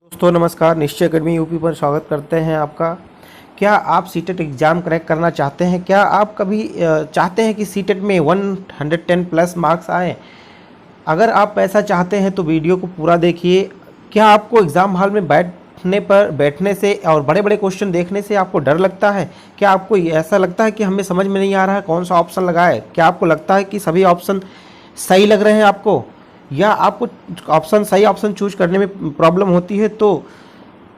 दोस्तों नमस्कार, निश्चय अकेडमी यूपी पर स्वागत करते हैं आपका। क्या आप सीटेट एग्ज़ाम क्रैक करना चाहते हैं? क्या आप कभी चाहते हैं कि सीटेट में 110 प्लस मार्क्स आए? अगर आप ऐसा चाहते हैं तो वीडियो को पूरा देखिए। क्या आपको एग्ज़ाम हॉल में बैठने से और बड़े बड़े क्वेश्चन देखने से आपको डर लगता है? क्या आपको ऐसा लगता है कि हमें समझ में नहीं आ रहा है कौन सा ऑप्शन लगाए? क्या आपको लगता है कि सभी ऑप्शन सही लग रहे हैं आपको, या आपको सही ऑप्शन चूज करने में प्रॉब्लम होती है? तो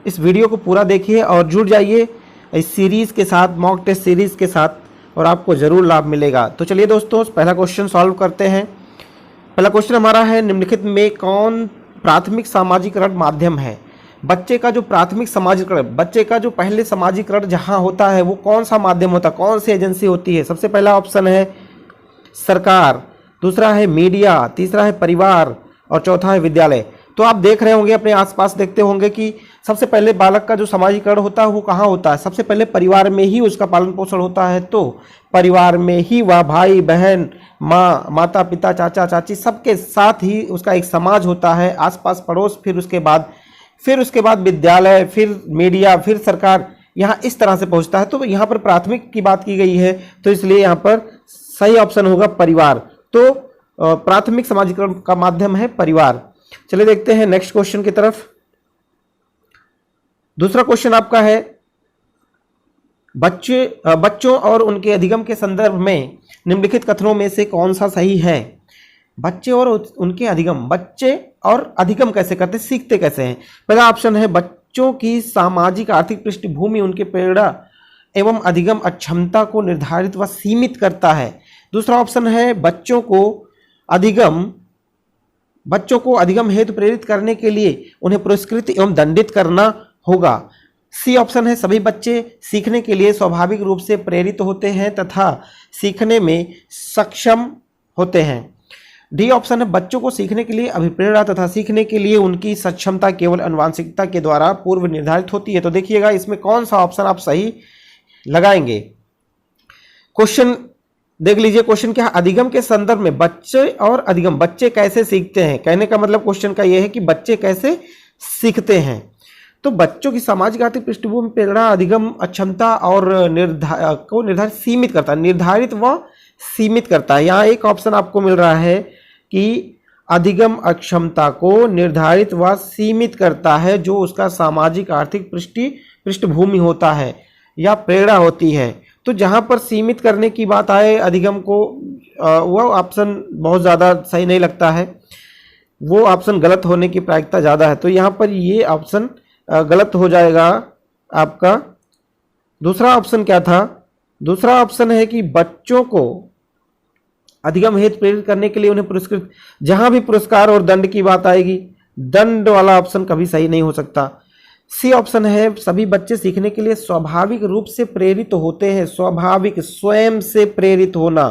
इस वीडियो को पूरा देखिए और जुड़ जाइए इस सीरीज़ के साथ, मॉक टेस्ट सीरीज़ के साथ, और आपको ज़रूर लाभ मिलेगा। तो चलिए दोस्तों, पहला क्वेश्चन सॉल्व करते हैं। पहला क्वेश्चन हमारा है, निम्नलिखित में कौन प्राथमिक सामाजिकरण माध्यम है? बच्चे का जो प्राथमिक सामाजिकरण, बच्चे का जो पहले सामाजिकरण जहाँ होता है वो कौन सा माध्यम होता है, कौन सी एजेंसी होती है? सबसे पहला ऑप्शन है सरकार, दूसरा है मीडिया, तीसरा है परिवार और चौथा है विद्यालय। तो आप देख रहे होंगे, अपने आसपास देखते होंगे कि सबसे पहले बालक का जो सामाजिकरण होता है वो कहाँ होता है? सबसे पहले परिवार में ही उसका पालन पोषण होता है। तो परिवार में ही वह भाई बहन, माँ, माता पिता, चाचा चाची, सबके साथ ही उसका एक समाज होता है, आसपास पड़ोस, फिर उसके बाद विद्यालय, फिर मीडिया, फिर सरकार, यहाँ इस तरह से पहुँचता है। तो यहाँ पर प्राथमिक की बात की गई है, तो इसलिए यहाँ पर सही ऑप्शन होगा परिवार। तो प्राथमिक सामाजिकरण का माध्यम है परिवार। चलिए देखते हैं नेक्स्ट क्वेश्चन की तरफ। दूसरा क्वेश्चन आपका है, बच्चों और उनके अधिगम के संदर्भ में निम्नलिखित कथनों में से कौन सा सही है? बच्चे और उनके अधिगम, बच्चे और अधिगम कैसे करते, सीखते कैसे हैं? पहला ऑप्शन है, बच्चों की सामाजिक आर्थिक पृष्ठभूमि उनके प्रेरणा एवं अधिगम अक्षमता को निर्धारित व सीमित करता है। दूसरा ऑप्शन है, बच्चों को अधिगम हेतु प्रेरित करने के लिए उन्हें पुरस्कृत एवं दंडित करना होगा। सी ऑप्शन है, सभी बच्चे सीखने के लिए स्वाभाविक रूप से प्रेरित होते हैं तथा सीखने में सक्षम होते हैं। डी ऑप्शन है, बच्चों को सीखने के लिए अभिप्रेरणा तथा सीखने के लिए उनकी सक्षमता केवल आनुवंशिकता के द्वारा पूर्व निर्धारित होती है। तो देखिएगा इसमें कौन सा ऑप्शन आप सही लगाएंगे। क्वेश्चन देख लीजिए। क्वेश्चन क्या है, अधिगम के संदर्भ में बच्चे और अधिगम, बच्चे कैसे सीखते हैं? कहने का मतलब क्वेश्चन का यह है कि बच्चे कैसे सीखते हैं। तो बच्चों की सामाजिक आर्थिक पृष्ठभूमि, प्रेरणा, अधिगम अक्षमता और निर्धारित सीमित करता है, निर्धारित व सीमित करता है। यहाँ एक ऑप्शन आपको मिल रहा है कि अधिगम अक्षमता को निर्धारित व सीमित करता है, जो उसका सामाजिक आर्थिक पृष्ठभूमि होता है या प्रेरणा होती है। तो जहाँ पर सीमित करने की बात आए अधिगम को, वह ऑप्शन बहुत ज़्यादा सही नहीं लगता है, वो ऑप्शन गलत होने की प्रायिकता ज़्यादा है। तो यहाँ पर ये ऑप्शन गलत हो जाएगा आपका। दूसरा ऑप्शन क्या था? दूसरा ऑप्शन है कि बच्चों को अधिगम हेतु प्रेरित करने के लिए उन्हें पुरस्कृत, जहाँ भी पुरस्कार और दंड की बात आएगी, दंड वाला ऑप्शन कभी सही नहीं हो सकता। सी ऑप्शन है, सभी बच्चे सीखने के लिए स्वाभाविक रूप से प्रेरित होते हैं। स्वाभाविक, स्वयं से प्रेरित होना।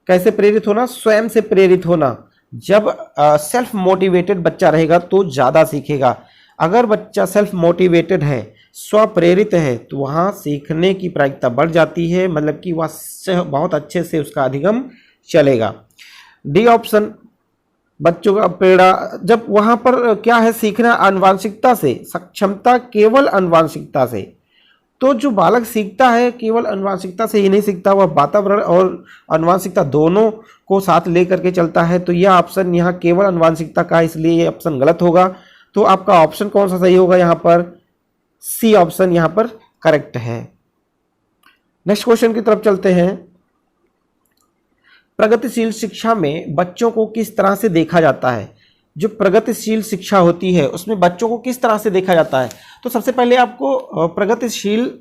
कैसे प्रेरित होना? स्वयं से प्रेरित होना। जब सेल्फ मोटिवेटेड बच्चा रहेगा तो ज्यादा सीखेगा। अगर बच्चा सेल्फ मोटिवेटेड है, स्वप्रेरित है, तो वहां सीखने की प्रायिकता बढ़ जाती है, मतलब कि वह बहुत अच्छे से उसका अधिगम चलेगा। डी ऑप्शन, बच्चों का प्रेरणा, जब वहां पर क्या है, सीखना आनुवंशिकता से, सक्षमता केवल आनुवंशिकता से। तो जो बालक सीखता है केवल आनुवंशिकता से ही नहीं सीखता, वह वातावरण और आनुवंशिकता दोनों को साथ लेकर के चलता है। तो यह ऑप्शन यहाँ केवल आनुवंशिकता का है, इसलिए यह ऑप्शन गलत होगा। तो आपका ऑप्शन कौन सा सही होगा? यहाँ पर सी ऑप्शन यहाँ पर करेक्ट है। नेक्स्ट क्वेश्चन की तरफ चलते हैं। प्रगतिशील शिक्षा में बच्चों को किस तरह से देखा जाता है? जो प्रगतिशील शिक्षा होती है उसमें बच्चों को किस तरह से देखा जाता है? तो सबसे पहले आपको प्रगतिशील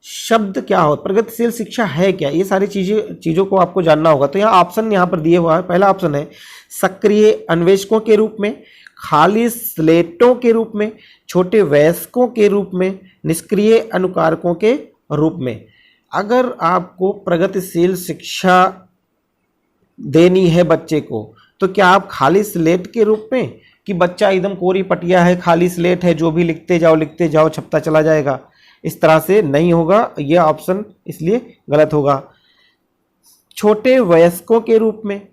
शब्द क्या हो, प्रगतिशील शिक्षा है क्या, ये सारी चीज़ों को आपको जानना होगा। तो यहाँ ऑप्शन यहाँ पर दिए हुआ है। पहला ऑप्शन है, सक्रिय अन्वेषकों के रूप में, खाली स्लेटों के रूप में, छोटे वयस्कों के रूप में, निष्क्रिय अनुकारकों के रूप में। अगर आपको प्रगतिशील शिक्षा देनी है बच्चे को, तो क्या आप खाली स्लेट के रूप में, कि बच्चा एकदम कोरी पटिया है, खाली स्लेट है, जो भी लिखते जाओ छपता चला जाएगा, इस तरह से नहीं होगा। यह ऑप्शन इसलिए गलत होगा। छोटे वयस्कों के रूप में,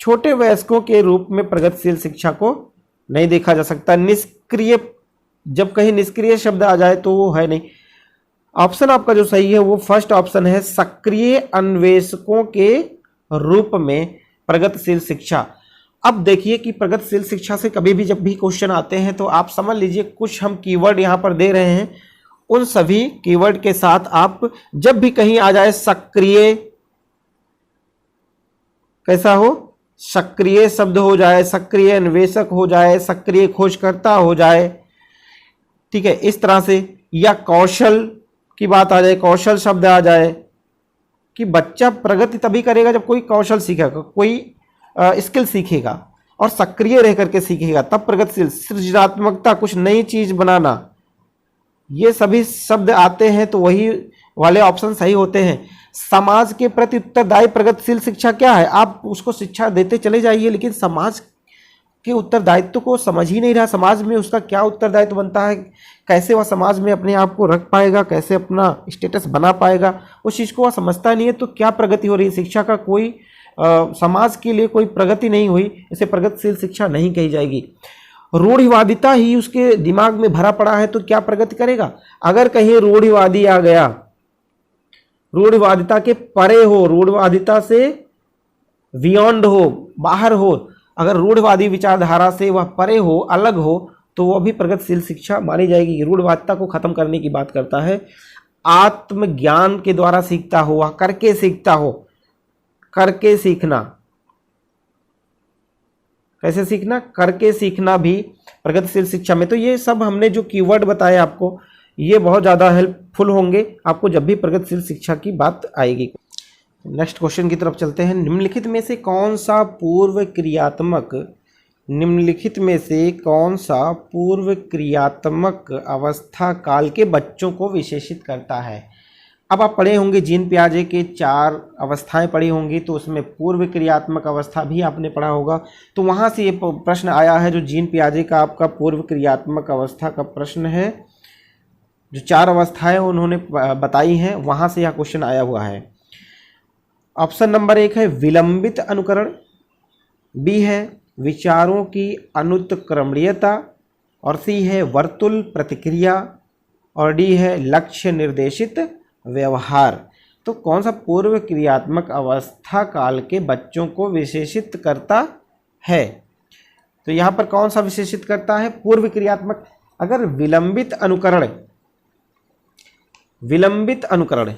छोटे वयस्कों के रूप में प्रगतिशील शिक्षा को नहीं देखा जा सकता। निष्क्रिय, जब कहीं निष्क्रिय शब्द आ जाए तो वो है नहीं। ऑप्शन आपका जो सही है वो फर्स्ट ऑप्शन है, सक्रिय अन्वेषकों के रूप में प्रगतिशील शिक्षा। अब देखिए कि प्रगतिशील शिक्षा से कभी भी जब भी क्वेश्चन आते हैं तो आप समझ लीजिए कुछ हम कीवर्ड यहाँ पर दे रहे हैं, उन सभी कीवर्ड के साथ आप जब भी कहीं आ जाए सक्रिय, कैसा हो, सक्रिय शब्द हो जाए, सक्रिय अन्वेषक हो जाए, सक्रिय खोजकर्ता हो जाए, ठीक है, इस तरह से, या कौशल की बात आ जाए, कौशल शब्द आ जाए कि बच्चा प्रगति तभी करेगा जब कोई कौशल सीखेगा, कोई स्किल सीखेगा और सक्रिय रह करके सीखेगा, तब प्रगतिशील। सृजनात्मकता, कुछ नई चीज बनाना, ये सभी शब्द आते हैं तो वही वाले ऑप्शन सही होते हैं। समाज के प्रति उत्तरदायी प्रगतिशील शिक्षा क्या है? आप उसको शिक्षा देते चले जाइए लेकिन समाज के उत्तरदायित्व को समझ ही नहीं रहा, समाज में उसका क्या उत्तरदायित्व बनता है, कैसे वह समाज में अपने आप को रख पाएगा, कैसे अपना स्टेटस बना पाएगा, उस चीज़ को वह समझता नहीं है, तो क्या प्रगति हो रही है? शिक्षा का कोई समाज के लिए कोई प्रगति नहीं हुई, इसे प्रगतिशील शिक्षा नहीं कही जाएगी। रूढ़िवादिता ही उसके दिमाग में भरा पड़ा है तो क्या प्रगति करेगा? अगर कहीं रूढ़िवादी आ गया, रूढ़िवादिता के परे हो, रूढ़िवादिता से बियॉन्ड हो, बाहर हो, अगर रूढ़िवादी विचारधारा से वह परे हो, अलग हो, तो वह भी प्रगतिशील शिक्षा मानी जाएगी। रूढ़िवादिता को खत्म करने की बात करता है। आत्मज्ञान के द्वारा सीखता हो, वह करके सीखता हो, करके सीखना, कैसे सीखना? करके सीखना भी प्रगतिशील शिक्षा में। तो ये सब हमने जो कीवर्ड बताए आपको, ये बहुत ज़्यादा हेल्पफुल होंगे आपको जब भी प्रगतिशील शिक्षा की बात आएगी। नेक्स्ट क्वेश्चन की तरफ चलते हैं। निम्नलिखित में से कौन सा पूर्व क्रियात्मक, निम्नलिखित में से कौन सा पूर्व क्रियात्मक अवस्था काल के बच्चों को विशेषित करता है? अब आप पढ़े होंगे जीन पियाजे के 4 अवस्थाएं पढ़ी होंगी, तो उसमें पूर्व क्रियात्मक अवस्था भी आपने पढ़ा होगा। तो वहाँ से ये प्रश्न आया है, जो जीन पियाजे का आपका पूर्व क्रियात्मक अवस्था का प्रश्न है, जो 4 अवस्थाएं उन्होंने बताई हैं, वहाँ से यह क्वेश्चन आया हुआ है। ऑप्शन नंबर 1 है विलंबित अनुकरण, बी है विचारों की अनुत्क्रमणीयता, और सी है वर्तुल प्रतिक्रिया, और डी है लक्ष्य निर्देशित व्यवहार। तो कौन सा पूर्व क्रियात्मक अवस्था काल के बच्चों को विशेषित करता है? तो यहाँ पर कौन सा विशेषित करता है? पूर्व क्रियात्मक। अगर विलंबित अनुकरण, विलंबित अनुकरण,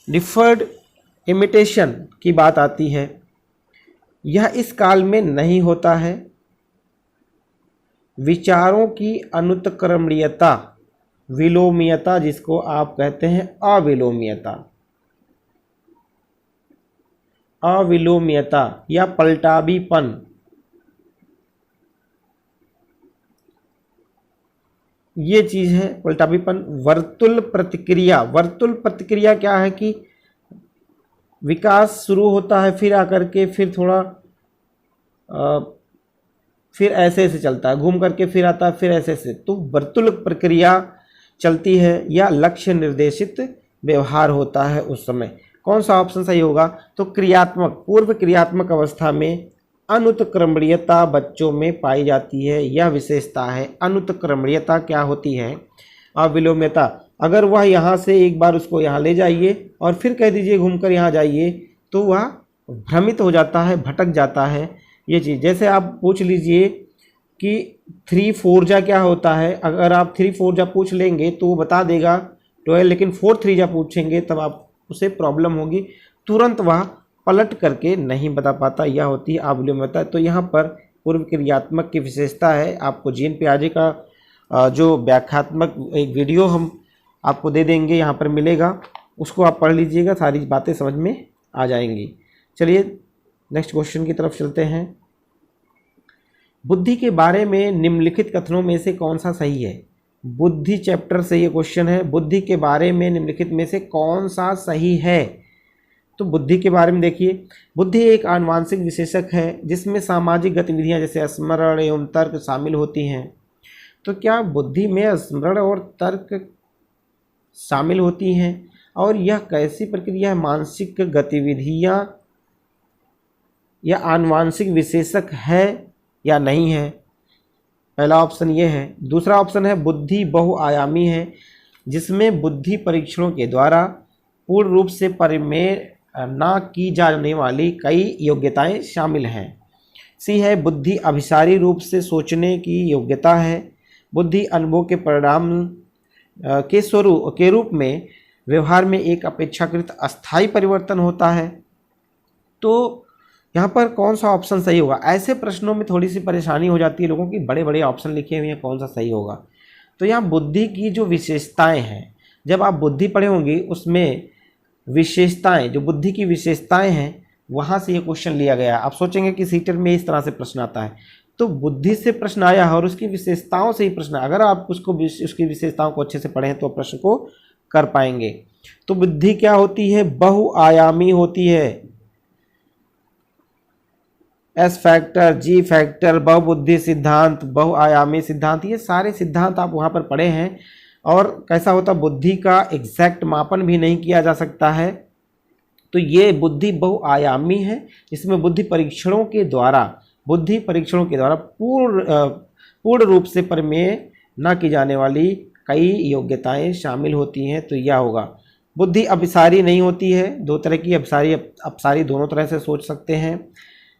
डिफर्ड इमिटेशन की बात आती है, यह इस काल में नहीं होता है। विचारों की अनुत्क्रमणीयता, विलोमीयता जिसको आप कहते हैं, अविलोमीयता, अविलोमीयता या पलटावीपन, ये चीज है पलटावीपन। वर्तुल प्रतिक्रिया, वर्तुल प्रतिक्रिया क्या है कि विकास शुरू होता है, फिर आकर के फिर थोड़ा फिर ऐसे ऐसे चलता है, घूम करके फिर आता है, फिर ऐसे ऐसे, तो वर्तुल प्रक्रिया चलती है, या लक्ष्य निर्देशित व्यवहार होता है उस समय। कौन सा ऑप्शन सही होगा? तो क्रियात्मक, पूर्व क्रियात्मक अवस्था में अनुत्क्रमणीयता बच्चों में पाई जाती है, यह विशेषता है। अनुत्क्रमणीयता क्या होती है? अविलोम्यता। अगर वह यहाँ से एक बार उसको यहाँ ले जाइए और फिर कह दीजिए घूमकर यहाँ जाइए, तो वह भ्रमित हो जाता है, भटक जाता है। ये चीज़, जैसे आप पूछ लीजिए कि 3-4 जा क्या होता है, अगर आप 3-4 जा पूछ लेंगे तो वो बता देगा 12, लेकिन 4-3 जा पूछेंगे तब आप उसे प्रॉब्लम होगी, तुरंत वह पलट करके नहीं बता पाता। यह होती है अविलोम्यता। तो यहाँ पर पूर्व क्रियात्मक की विशेषता है। आपको जीन पियाजे का जो व्याख्यात्मक एक वीडियो हम आपको दे देंगे, यहाँ पर मिलेगा, उसको आप पढ़ लीजिएगा, सारी बातें समझ में आ जाएंगी। चलिए नेक्स्ट क्वेश्चन की तरफ चलते हैं। बुद्धि के बारे में निम्नलिखित कथनों में से कौन सा सही है? बुद्धि चैप्टर से ये क्वेश्चन है। बुद्धि के बारे में निम्नलिखित में से कौन सा सही है? तो बुद्धि के बारे में देखिए, बुद्धि एक आनुवांशिक विशेषक है जिसमें सामाजिक गतिविधियां जैसे स्मरण एवं तर्क शामिल होती हैं। तो क्या बुद्धि में स्मरण और तर्क शामिल होती हैं? और यह कैसी प्रक्रिया है? मानसिक गतिविधियां या आनुवांशिक विशेषक है या नहीं है। पहला ऑप्शन ये है। दूसरा ऑप्शन है बुद्धि बहुआयामी है, जिसमें बुद्धि परीक्षणों के द्वारा पूर्ण रूप से परिमेय ना की जाने वाली कई योग्यताएं शामिल हैं। सी है बुद्धि अभिसारी रूप से सोचने की योग्यता है। बुद्धि अनुभव के परिणाम के रूप में व्यवहार में एक अपेक्षाकृत अस्थायी परिवर्तन होता है। तो यहाँ पर कौन सा ऑप्शन सही होगा? ऐसे प्रश्नों में थोड़ी सी परेशानी हो जाती है लोगों की, बड़े बड़े ऑप्शन लिखे हुए हैं, कौन सा सही होगा। तो यहाँ बुद्धि की जो विशेषताएं हैं, जब आप बुद्धि पढ़े होंगे उसमें विशेषताएं, जो बुद्धि की विशेषताएं हैं, वहाँ से ये क्वेश्चन लिया गया है। आप सोचेंगे कि सीटेट में इस तरह से प्रश्न आता है, तो बुद्धि से प्रश्न आया है और उसकी विशेषताओं से ही प्रश्न। अगर आप उसकी विशेषताओं को अच्छे से पढ़ें तो प्रश्न को कर पाएंगे। तो बुद्धि क्या होती है? बहुआयामी होती है। एस फैक्टर, जी फैक्टर, बहुबुद्धि सिद्धांत, बहुआयामी सिद्धांत, ये सारे सिद्धांत आप वहाँ पर पढ़े हैं। और कैसा होता, बुद्धि का एग्जैक्ट मापन भी नहीं किया जा सकता है। तो ये बुद्धि बहुआयामी है, इसमें बुद्धि परीक्षणों के द्वारा पूर्ण रूप से परिमेय न की जाने वाली कई योग्यताएं शामिल होती हैं। तो यह होगा। बुद्धि अभिसारी नहीं होती है। दो तरह की अभिसारी अपसारी दोनों तरह से सोच सकते हैं।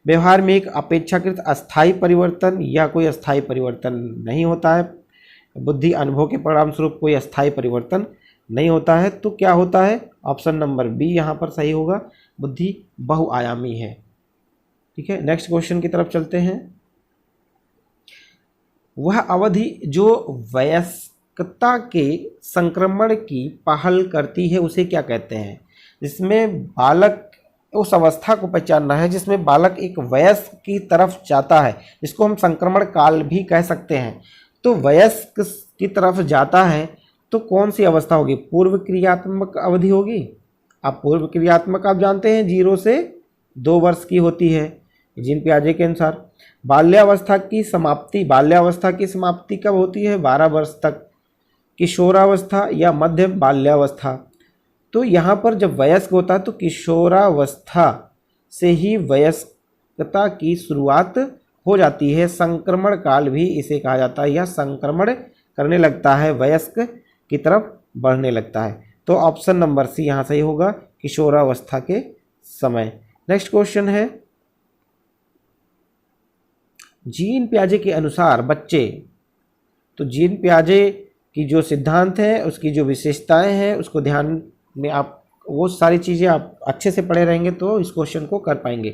व्यवहार में एक अपेक्षाकृत अस्थायी परिवर्तन या कोई अस्थायी परिवर्तन नहीं होता है। बुद्धि अनुभव के परिणाम स्वरूप कोई अस्थायी परिवर्तन नहीं होता है। तो क्या होता है? ऑप्शन नंबर बी यहाँ पर सही होगा, बुद्धि बहुआयामी है। ठीक है, नेक्स्ट क्वेश्चन की तरफ चलते हैं। वह अवधि जो वयस्कता के संक्रमण की पहल करती है उसे क्या कहते हैं? जिसमें बालक, उस अवस्था को पहचानना है जिसमें बालक एक वयस्क की तरफ जाता है, जिसको हम संक्रमण काल भी कह सकते हैं। तो वयस्क की तरफ जाता है तो कौन सी अवस्था होगी? पूर्व क्रियात्मक अवधि होगी। अब पूर्व क्रियात्मक आप जानते हैं 0 से 2 वर्ष की होती है जीन पियाजे के अनुसार। बाल्यावस्था की समाप्ति कब होती है? 12 वर्ष तक। किशोरावस्था या मध्य बाल्यावस्था। तो यहाँ पर जब वयस्क होता है तो किशोरावस्था से ही वयस्कता की शुरुआत हो जाती है। संक्रमण काल भी इसे कहा जाता है, या संक्रमण करने लगता है, वयस्क की तरफ बढ़ने लगता है। तो ऑप्शन नंबर सी यहाँ सही होगा, किशोरावस्था के समय। नेक्स्ट क्वेश्चन है, जीन पियाजे के अनुसार बच्चे, तो जीन पियाजे की जो सिद्धांत है, उसकी जो विशेषताएं हैं, उसको ध्यान में आप वो सारी चीज़ें आप अच्छे से पढ़े रहेंगे तो इस क्वेश्चन को कर पाएंगे।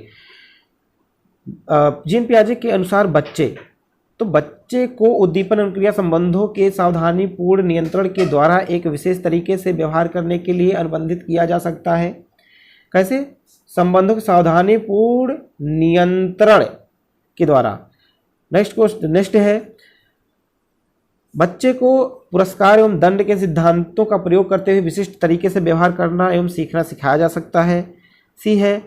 जीन पियाजे के अनुसार बच्चे, तो बच्चे को उद्दीपन अनुक्रिया संबंधों के सावधानीपूर्ण नियंत्रण के द्वारा एक विशेष तरीके से व्यवहार करने के लिए अनुबंधित किया जा सकता है। कैसे? संबंधों के सावधानीपूर्ण नियंत्रण के द्वारा। नेक्स्ट है, बच्चे को पुरस्कार एवं दंड के सिद्धांतों का प्रयोग करते हुए विशिष्ट तरीके से व्यवहार करना एवं सीखना सिखाया जा सकता है। सी है,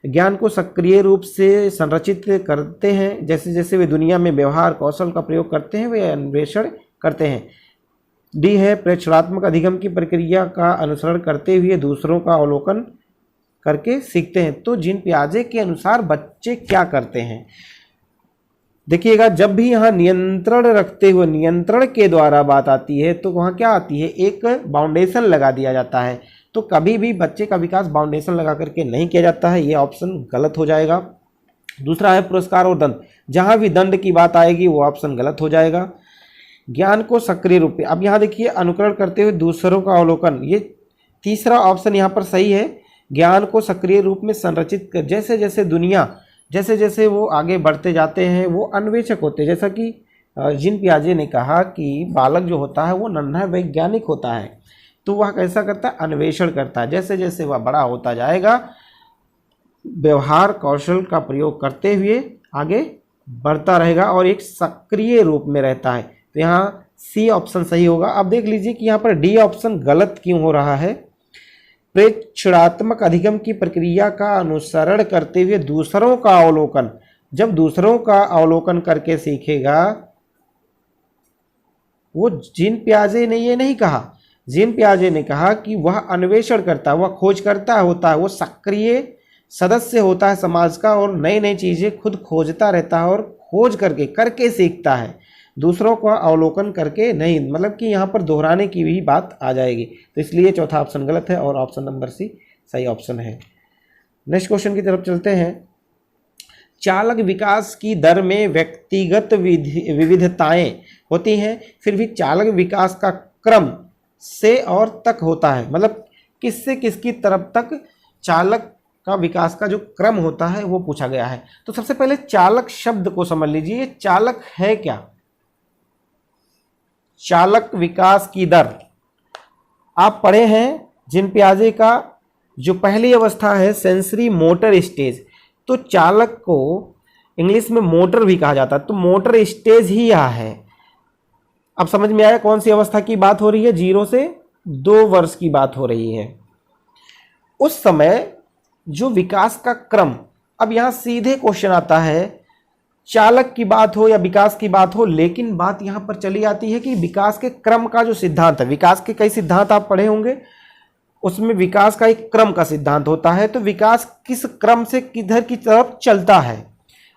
ज्ञान को सक्रिय रूप से संरचित करते हैं, जैसे जैसे वे दुनिया में व्यवहार कौशल का प्रयोग करते हैं वे अन्वेषण करते हैं। डी है, प्रेक्षणात्मक अधिगम की प्रक्रिया का अनुसरण करते हुए दूसरों का अवलोकन करके सीखते हैं। तो जीन पियाजे के अनुसार बच्चे क्या करते हैं? देखिएगा, जब भी यहाँ नियंत्रण रखते हुए, नियंत्रण के द्वारा बात आती है तो वहाँ क्या आती है? एक बाउंडेशन लगा दिया जाता है। तो कभी भी बच्चे का विकास बाउंडेशन लगा करके नहीं किया जाता है, ये ऑप्शन गलत हो जाएगा। दूसरा है पुरस्कार और दंड, जहाँ भी दंड की बात आएगी वो ऑप्शन गलत हो जाएगा। ज्ञान को सक्रिय रूप में, अब यहाँ देखिए, अनुकरण करते हुए दूसरों का अवलोकन, ये तीसरा ऑप्शन यहाँ पर सही है। ज्ञान को सक्रिय रूप में संरचित कर, जैसे जैसे दुनिया, जैसे जैसे वो आगे बढ़ते जाते हैं वो अन्वेषक होते हैं। जैसा कि जीन पियाजे ने कहा कि बालक जो होता है वो नन्हा वैज्ञानिक होता है, तो वह कैसा करता है? अन्वेषण करता है। जैसे जैसे वह बड़ा होता जाएगा व्यवहार कौशल का प्रयोग करते हुए आगे बढ़ता रहेगा और एक सक्रिय रूप में रहता है। तो यहाँ सी ऑप्शन सही होगा। अब देख लीजिए कि यहाँ पर डी ऑप्शन गलत क्यों हो रहा है। प्रेक्षणात्मक अधिगम की प्रक्रिया का अनुसरण करते हुए दूसरों का अवलोकन, जब दूसरों का अवलोकन करके सीखेगा, वो जीन पियाजे ने ये नहीं कहा। जीन पियाजे ने कहा कि वह अन्वेषण करता है, वह खोज करता होता है, वो सक्रिय सदस्य होता है समाज का और नई नई चीज़ें खुद खोजता रहता है और खोज करके सीखता है, दूसरों का अवलोकन करके नहीं। मतलब कि यहाँ पर दोहराने की भी बात आ जाएगी, तो इसलिए चौथा ऑप्शन गलत है और ऑप्शन नंबर सी सही ऑप्शन है। नेक्स्ट क्वेश्चन की तरफ चलते हैं। चालक विकास की दर में व्यक्तिगत विविधताएं होती हैं, फिर भी चालक विकास का क्रम से और तक होता है। मतलब किससे किसकी तरफ तक चालक का विकास का जो क्रम होता है वो पूछा गया है। तो सबसे पहले चालक शब्द को समझ लीजिए, चालक है क्या? चालक विकास की दर आप पढ़े हैं जिन पियाजे का जो पहली अवस्था है सेंसरी मोटर स्टेज, तो चालक को इंग्लिश में मोटर भी कहा जाता है, तो मोटर स्टेज ही यह है। अब समझ में आया कौन सी अवस्था की बात हो रही है? 0 से 2 वर्ष की बात हो रही है। उस समय जो विकास का क्रम, अब यहां सीधे क्वेश्चन आता है, चालक की बात हो या विकास की बात हो, लेकिन बात यहां पर चली आती है कि विकास के क्रम का जो सिद्धांत है, विकास के कई सिद्धांत आप पढ़े होंगे, उसमें विकास का एक क्रम का सिद्धांत होता है। तो विकास किस क्रम से किधर की तरफ चलता है?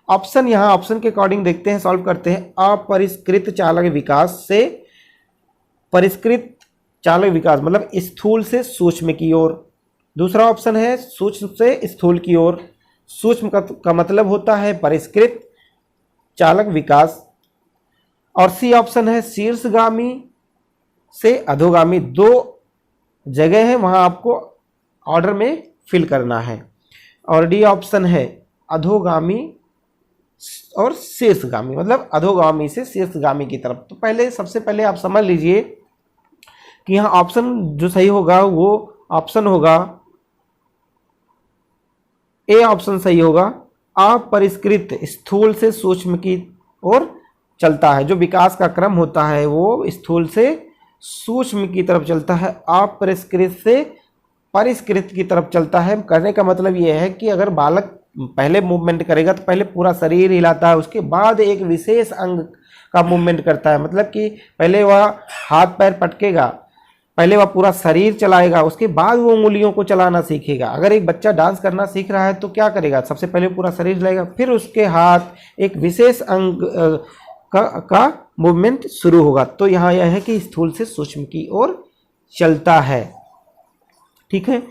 ऑप्शन, यहां ऑप्शन के अकॉर्डिंग देखते हैं, सॉल्व करते हैं। अपरिष्कृत चालक विकास से परिष्कृत चालक विकास, मतलब स्थूल से सूक्ष्म की ओर। दूसरा ऑप्शन है सूक्ष्म से स्थूल की ओर। सूक्ष्म का मतलब होता है परिष्कृत चालक विकास। और सी ऑप्शन है शीर्षगामी से अधोगामी। 2 जगह है, वहां आपको ऑर्डर में फिल करना है। और डी ऑप्शन है अधोगामी और शीर्षगामी, मतलब अधोगामी से शीर्षगामी की तरफ। तो पहले सबसे पहले आप समझ लीजिए कि यहाँ ऑप्शन जो सही होगा वो ऑप्शन होगा ए, ऑप्शन सही होगा। अपरिष्कृत स्थूल से सूक्ष्म की ओर चलता है। जो विकास का क्रम होता है वो स्थूल से सूक्ष्म की तरफ चलता है, अपरिष्कृत से परिष्कृत की तरफ चलता है। करने का मतलब यह है कि अगर बालक पहले मूवमेंट करेगा तो पहले पूरा शरीर हिलाता है, उसके बाद एक विशेष अंग का मूवमेंट करता है। मतलब कि पहले वह हाथ पैर पटकेगा, पहले वह पूरा शरीर चलाएगा, उसके बाद वो उंगलियों को चलाना सीखेगा। अगर एक बच्चा डांस करना सीख रहा है तो क्या करेगा? सबसे पहले पूरा शरीर हिलाएगा, फिर उसके हाथ एक विशेष अंग का मूवमेंट शुरू होगा। तो यहाँ यह है कि स्थूल से सूक्ष्म की ओर चलता है। ठीक है,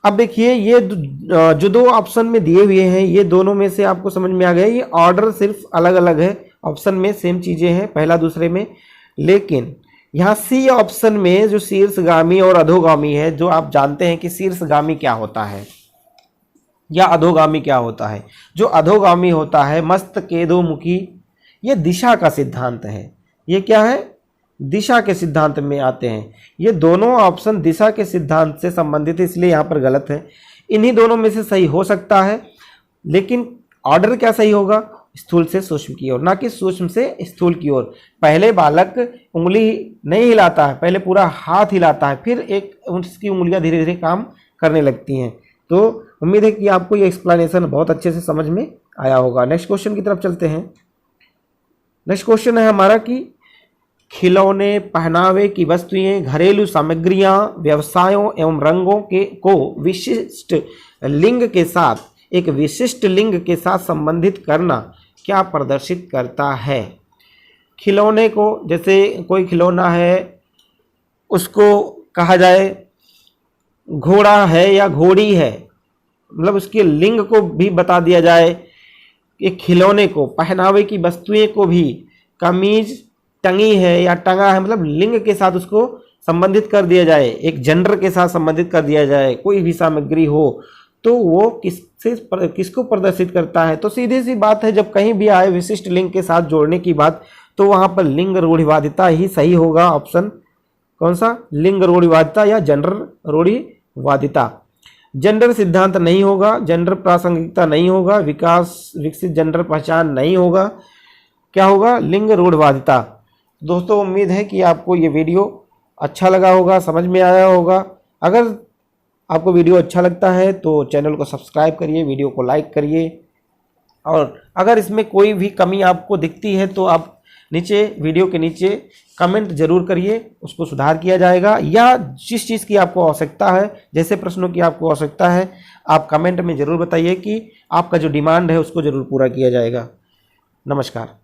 अब देखिए ये जो 2 ऑप्शन में दिए हुए हैं, ये दोनों में से आपको समझ में आ गया, ये ऑर्डर सिर्फ अलग अलग है, ऑप्शन में सेम चीजें हैं पहला दूसरे में। लेकिन यहाँ सी ऑप्शन में जो शीर्षगामी और अधोगामी है, जो आप जानते हैं कि शीर्षगामी क्या होता है या अधोगामी क्या होता है। जो अधोगामी होता है मस्तकेदोमुखी, ये दिशा का सिद्धांत है। ये क्या है? दिशा के सिद्धांत में आते हैं। ये दोनों ऑप्शन दिशा के सिद्धांत से संबंधित है, इसलिए यहाँ पर गलत है। इन्हीं दोनों में से सही हो सकता है, लेकिन ऑर्डर क्या सही होगा? स्थूल से सूक्ष्म की ओर, ना कि सूक्ष्म से स्थूल की ओर। पहले बालक उंगली नहीं हिलाता है, पहले पूरा हाथ हिलाता है, फिर एक उसकी उंगलियां धीरे धीरे काम करने लगती हैं। तो उम्मीद है कि आपको ये एक्सप्लेनेशन बहुत अच्छे से समझ में आया होगा। नेक्स्ट क्वेश्चन की तरफ चलते हैं। नेक्स्ट क्वेश्चन है हमारा कि खिलौने, पहनावे की वस्तुएं, घरेलू सामग्रियां, व्यवसायों एवं रंगों को विशिष्ट लिंग के साथ, एक विशिष्ट लिंग के साथ संबंधित करना क्या प्रदर्शित करता है? खिलौने को, जैसे कोई खिलौना है उसको कहा जाए घोड़ा है या घोड़ी है, मतलब उसके लिंग को भी बता दिया जाए। एक खिलौने को, पहनावे की वस्तुएं को भी कमीज टंगी है या टंगा है, मतलब लिंग के साथ उसको संबंधित कर दिया जाए, एक जेंडर के साथ संबंधित कर दिया जाए। कोई भी सामग्री हो तो वो किसको प्रदर्शित करता है? तो सीधी सी बात है, जब कहीं भी आए विशिष्ट लिंग के साथ जोड़ने की बात, तो वहां पर लिंग रूढ़िवादिता ही सही होगा। ऑप्शन कौन सा? लिंग रूढ़िवादिता या जेंडर रूढ़िवादिता। जेंडर सिद्धांत नहीं होगा, जेंडर प्रासंगिकता नहीं होगा, विकसित जेंडर पहचान नहीं होगा। क्या होगा? लिंग रूढ़िवादिता। दोस्तों उम्मीद है कि आपको ये वीडियो अच्छा लगा होगा, समझ में आया होगा। अगर आपको वीडियो अच्छा लगता है तो चैनल को सब्सक्राइब करिए, वीडियो को लाइक करिए, और अगर इसमें कोई भी कमी आपको दिखती है तो आप नीचे वीडियो के नीचे कमेंट जरूर करिए, उसको सुधार किया जाएगा, या जिस चीज़ की आपको आवश्यकता है, जैसे प्रश्नों की आपको आवश्यकता है, आप कमेंट में ज़रूर बताइए कि आपका जो डिमांड है उसको ज़रूर पूरा किया जाएगा। नमस्कार।